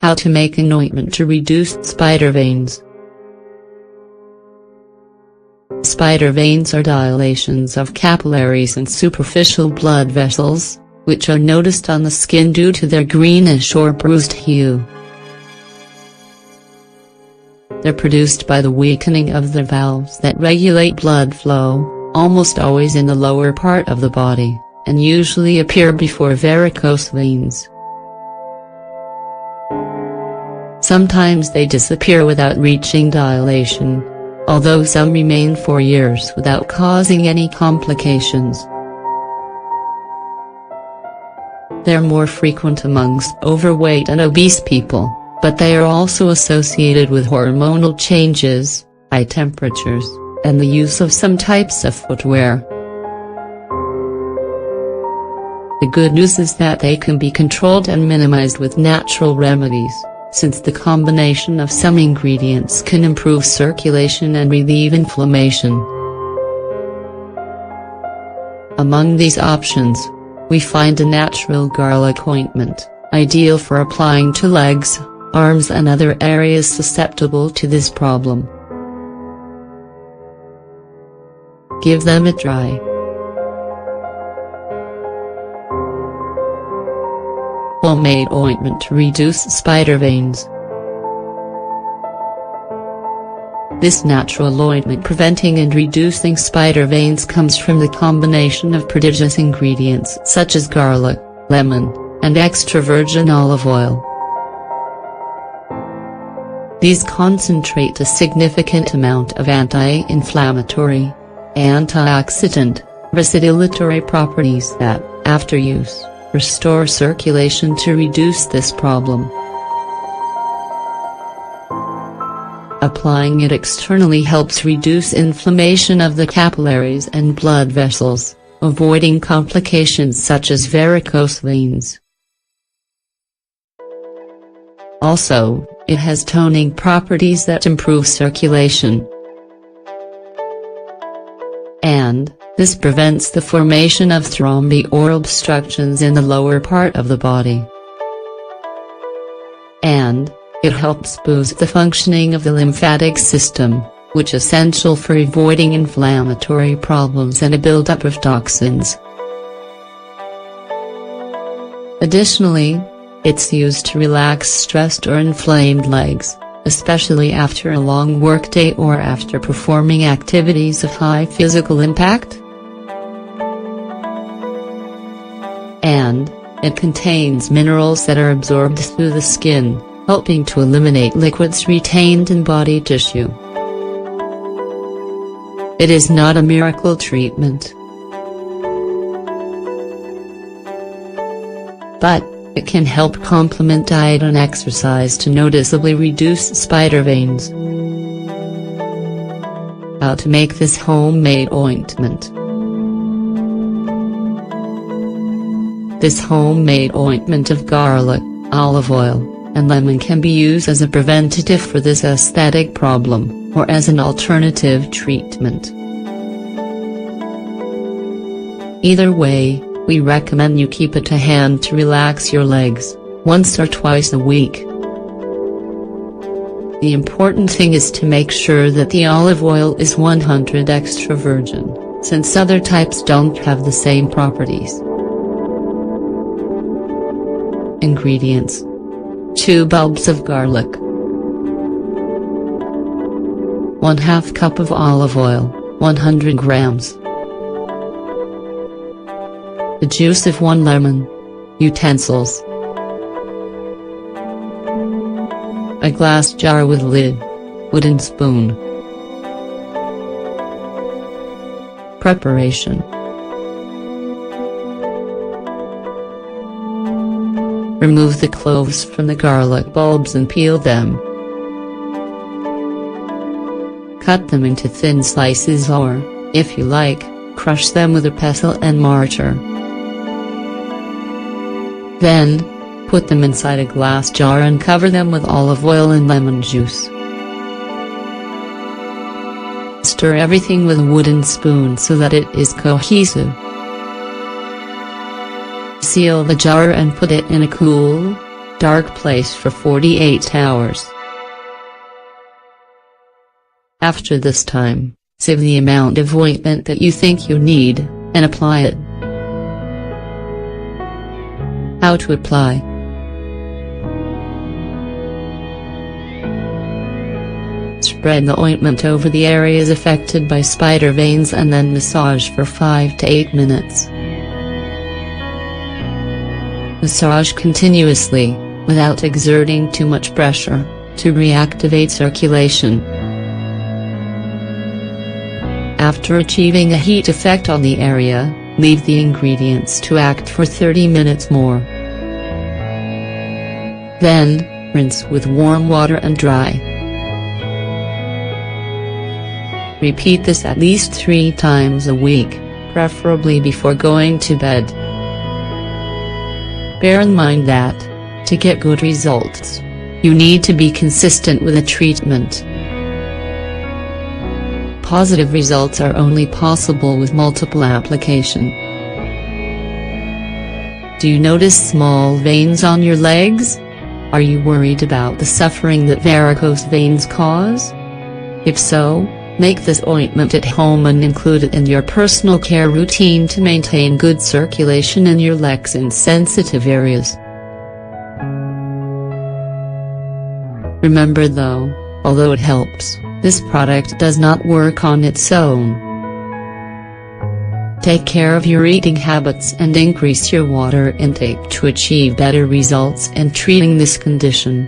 How to make an ointment to reduce spider veins. Spider veins are dilations of capillaries and superficial blood vessels, which are noticed on the skin due to their greenish or bruised hue. They're produced by the weakening of the valves that regulate blood flow, almost always in the lower part of the body, and usually appear before varicose veins. Sometimes they disappear without reaching dilation, although some remain for years without causing any complications. They're more frequent amongst overweight and obese people, but they are also associated with hormonal changes, high temperatures, and the use of some types of footwear. The good news is that they can be controlled and minimized with natural remedies, since the combination of some ingredients can improve circulation and relieve inflammation. Among these options, we find a natural garlic ointment, ideal for applying to legs, arms and other areas susceptible to this problem. Give them a try. Homemade ointment to reduce spider veins. This natural ointment preventing and reducing spider veins comes from the combination of prodigious ingredients such as garlic, lemon, and extra virgin olive oil. These concentrate a significant amount of anti-inflammatory, antioxidant, vasodilatory properties that, after use, restore circulation to reduce this problem. Applying it externally helps reduce inflammation of the capillaries and blood vessels, avoiding complications such as varicose veins. Also, it has toning properties that improve circulation. And this prevents the formation of thrombi or obstructions in the lower part of the body. And it helps boost the functioning of the lymphatic system, which is essential for avoiding inflammatory problems and a buildup of toxins. Additionally, it's used to relax stressed or inflamed legs, especially after a long workday or after performing activities of high physical impact. And it contains minerals that are absorbed through the skin, helping to eliminate liquids retained in body tissue. It is not a miracle treatment, but it can help complement diet and exercise to noticeably reduce spider veins. How to make this homemade ointment. This homemade ointment of garlic, olive oil, and lemon can be used as a preventative for this aesthetic problem, or as an alternative treatment. Either way, we recommend you keep it to hand to relax your legs, once or twice a week. The important thing is to make sure that the olive oil is 100% extra virgin, since other types don't have the same properties. Ingredients: 2 bulbs of garlic, 1/2 cup of olive oil, 100 grams. The juice of 1 lemon. Utensils: a glass jar with lid, wooden spoon. Preparation: remove the cloves from the garlic bulbs and peel them. Cut them into thin slices or, if you like, crush them with a pestle and mortar. Then, put them inside a glass jar and cover them with olive oil and lemon juice. Stir everything with a wooden spoon so that it is cohesive. Seal the jar and put it in a cool, dark place for 48 hours. After this time, save the amount of ointment that you think you need, and apply it. How to apply. Spread the ointment over the areas affected by spider veins and then massage for 5 to 8 minutes. Massage continuously, without exerting too much pressure, to reactivate circulation. After achieving a heat effect on the area, leave the ingredients to act for 30 minutes more. Then, rinse with warm water and dry. Repeat this at least 3 times a week, preferably before going to bed. Bear in mind that, to get good results, you need to be consistent with a treatment. Positive results are only possible with multiple application. Do you notice small veins on your legs? Are you worried about the suffering that varicose veins cause? If so, make this ointment at home and include it in your personal care routine to maintain good circulation in your legs and sensitive areas. Remember though, although it helps, this product does not work on its own. Take care of your eating habits and increase your water intake to achieve better results in treating this condition.